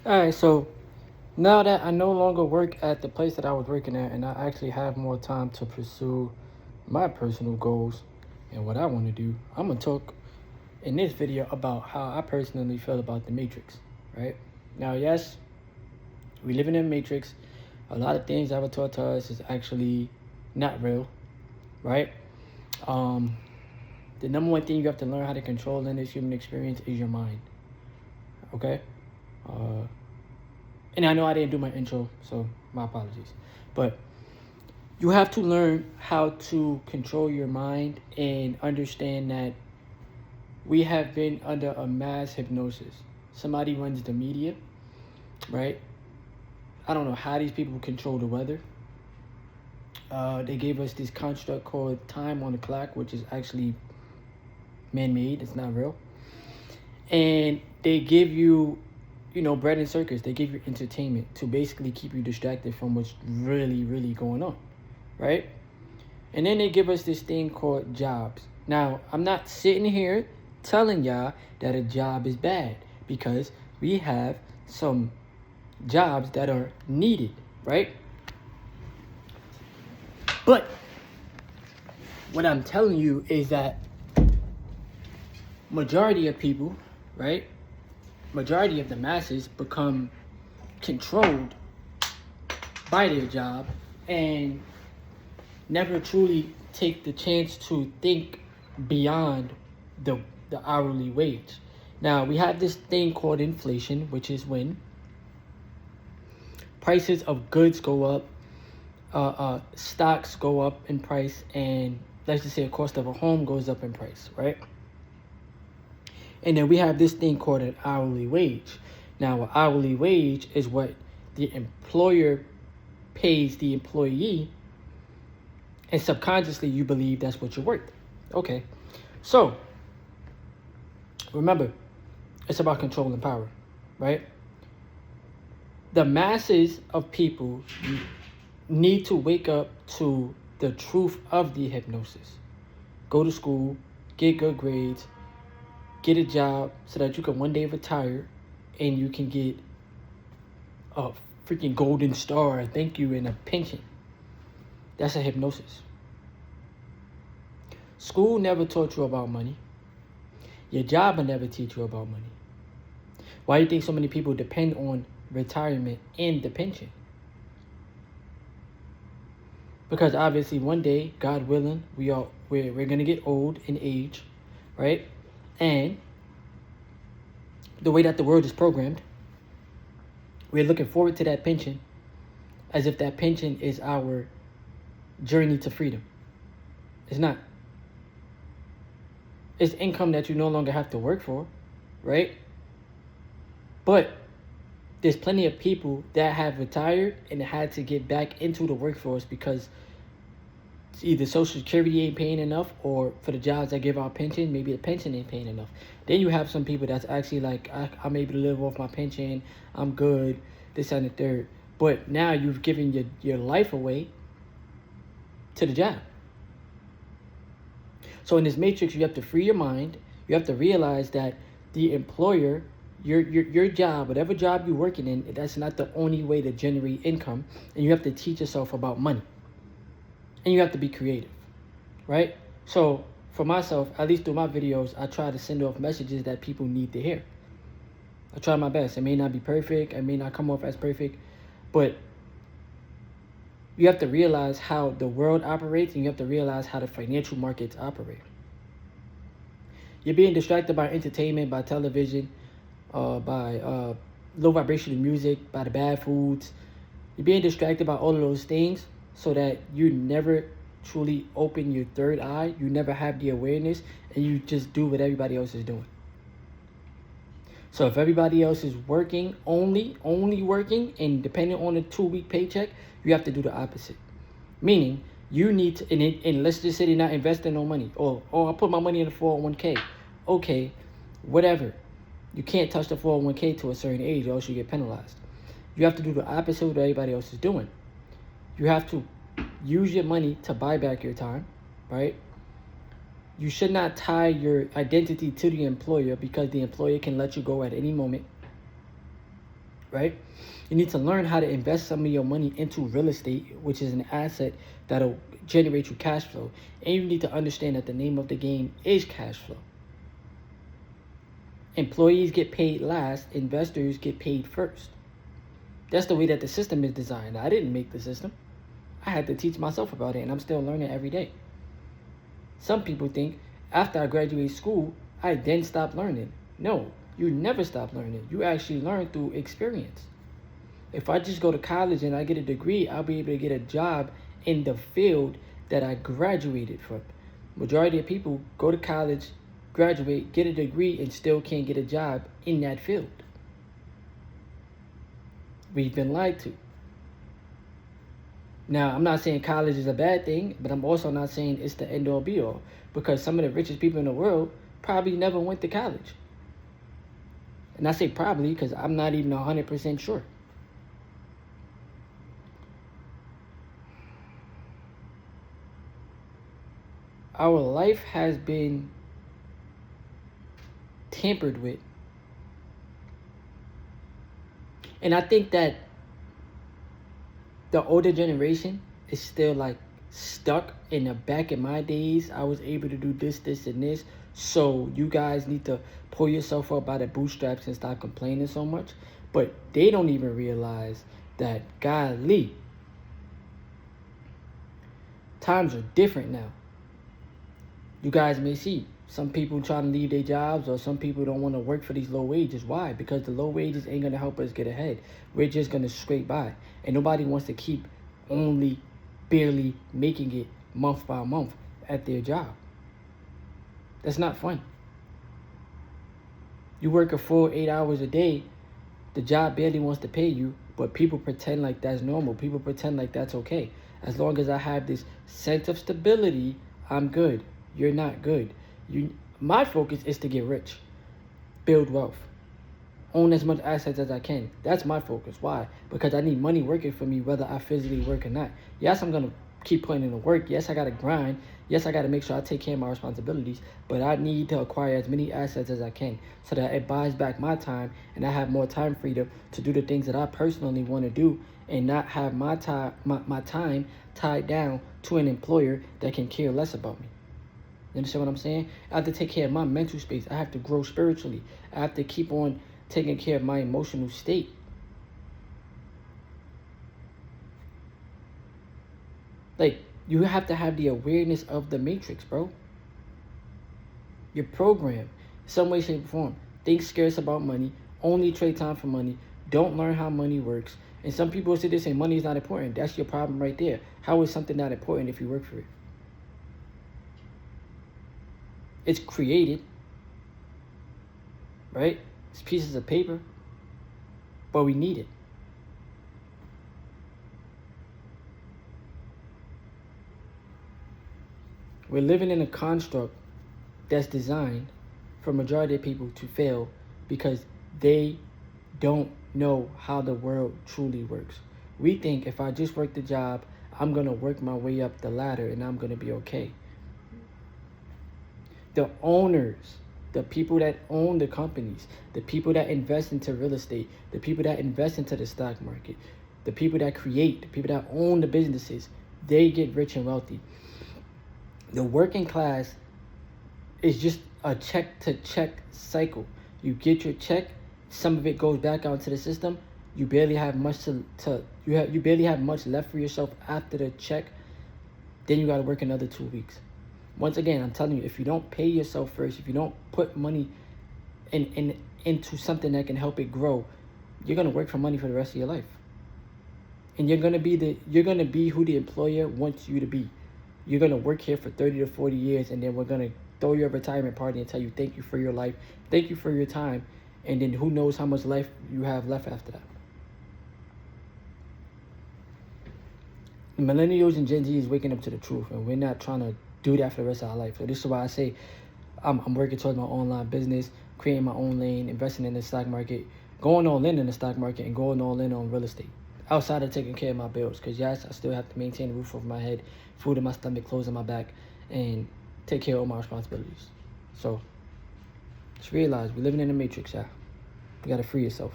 All right, so now that I no longer work at the place that I was working at, and I actually have more time to pursue my personal goals and what I want to do, I'm gonna talk in this video about how I personally feel about the Matrix. Right now, yes, we live in a Matrix. A lot of things that were taught to us is actually not real. Right. Um, the number one thing you have to learn how to control in this human experience is your mind. Okay. Uh, and I know I didn't do my intro, so my apologies. But you have to learn how to control your mind and understand that we have been under a mass hypnosis. Somebody runs the media, right? I don't know how these people control the weather. They gave us this construct called time on the clock, which is actually man-made. It's not real. And they give you, bread and circus. They give you entertainment to basically keep you distracted from what's really, really going on, right? And then they give us this thing called jobs. Now, I'm not sitting here telling y'all that a job is bad, because we have some jobs that are needed, right? But what I'm telling you is that majority of people, right? Majority of the masses become controlled by their job and never truly take the chance to think beyond the hourly wage. Now, we have this thing called inflation, which is when prices of goods go up, stocks go up in price, and let's just say the cost of a home goes up in price, right? And then we have this thing called an hourly wage. Now, an hourly wage is what the employer pays the employee, and subconsciously you believe that's what you're worth. Okay, so remember, it's about control and power, right? The masses of people need to wake up to the truth of the hypnosis. Go to school, get good grades, get a job so that you can one day retire and you can get a freaking golden star, thank you, and a pension. That's a hypnosis. School never taught you about money. Your job will never teach you about money. Why do you think so many people depend on retirement and the pension? Because obviously one day, God willing, we're gonna get old in age, right? And the way that the world is programmed, we're looking forward to that pension as if that pension is our journey to freedom. It's not. It's income that you no longer have to work for, right? But there's plenty of people that have retired and had to get back into the workforce because either Social Security ain't paying enough, or for the jobs that give out pension, maybe the pension ain't paying enough. Then you have some people that's actually like, I'm able to live off my pension, I'm good, this and the third. But now you've given your life away to the job. So in this matrix, you have to free your mind. You have to realize that the employer, your job, whatever job you're working in, that's not the only way to generate income. And you have to teach yourself about money. And you have to be creative, right? So for myself, at least through my videos, I try to send off messages that people need to hear. I try my best. It may not be perfect. It may not come off as perfect. But you have to realize how the world operates, and you have to realize how the financial markets operate. You're being distracted by entertainment, by television, by low vibrational music, by the bad foods. You're being distracted by all of those things so that you never truly open your third eye. You never have the awareness, and you just do what everybody else is doing. So if everybody else is working, only working, and depending on a 2-week paycheck, you have to do the opposite. Meaning, you need to, and let's just say they're not investing no money. Oh, I put my money in the 401k. Okay, whatever. You can't touch the 401k to a certain age, or else you get penalized. You have to do the opposite of what everybody else is doing. You have to use your money to buy back your time, right? You should not tie your identity to the employer, because the employer can let you go at any moment, right? You need to learn how to invest some of your money into real estate, which is an asset that'll generate you cash flow. And you need to understand that the name of the game is cash flow. Employees get paid last, investors get paid first. That's the way that the system is designed. I didn't make the system. I had to teach myself about it, and I'm still learning every day. Some people think after I graduate school, I then stop learning. No, you never stop learning. You actually learn through experience. If I just go to college and I get a degree, I'll be able to get a job in the field that I graduated from. Majority of people go to college, graduate, get a degree, and still can't get a job in that field. We've been lied to. Now, I'm not saying college is a bad thing, but I'm also not saying it's the end all be all, because some of the richest people in the world probably never went to college. And I say probably because I'm not even 100% sure. Our life has been tampered with. And I think that the older generation is still like stuck in the back in my days. I was able to do this, this, and this. So you guys need to pull yourself up by the bootstraps and stop complaining so much. But they don't even realize that, golly, times are different now. You guys may see some people trying to leave their jobs, or some people don't want to work for these low wages. Why? Because the low wages ain't going to help us get ahead. We're just going to scrape by. And nobody wants to keep only barely making it month by month at their job. That's not fun. You work a full 8 hours a day, the job barely wants to pay you, but people pretend like that's normal. People pretend like that's okay. As long as I have this sense of stability, I'm good. You're not good. My focus is to get rich, build wealth, own as much assets as I can. That's my focus. Why? Because I need money working for me whether I physically work or not. Yes, I'm going to keep putting in the work. Yes, I got to grind. Yes, I got to make sure I take care of my responsibilities. But I need to acquire as many assets as I can so that it buys back my time and I have more time freedom to do the things that I personally want to do and not have my time tied down to an employer that can care less about me. You understand what I'm saying? I have to take care of my mental space. I have to grow spiritually. I have to keep on taking care of my emotional state. Like, you have to have the awareness of the matrix, bro. You're programmed some way, shape, or form. Think scarce about money. Only trade time for money. Don't learn how money works. And some people sit there saying money is not important. That's your problem right there. How is something not important if you work for it? It's created, right? It's pieces of paper, but we need it. We're living in a construct that's designed for majority of people to fail because they don't know how the world truly works. We think if I just work the job, I'm going to work my way up the ladder and I'm going to be okay. The owners, the people that own the companies, the people that invest into real estate, the people that invest into the stock market, the people that create, the people that own the businesses, they get rich and wealthy. The working class is just a check-to-check cycle. You get your check, some of it goes back out into the system. You barely have much you barely have much left for yourself after the check. Then you got to work another 2 weeks. Once again, I'm telling you, if you don't pay yourself first, if you don't put money into something that can help it grow, you're gonna work for money for the rest of your life. And you're gonna be who the employer wants you to be. You're gonna work here for 30 to 40 years, and then we're gonna throw you a retirement party and tell you thank you for your life, thank you for your time, and then who knows how much life you have left after that. Millennials and Gen Z is waking up to the truth, and we're not trying to do that for the rest of our life. So this is why I say I'm working towards my online business, creating my own lane, investing in the stock market, going all in the stock market, and going all in on real estate. Outside of taking care of my bills, because yes, I still have to maintain a roof over my head, food in my stomach, clothes in my back, and take care of all my responsibilities. So just realize we're living in a matrix, yeah. You gotta free yourself.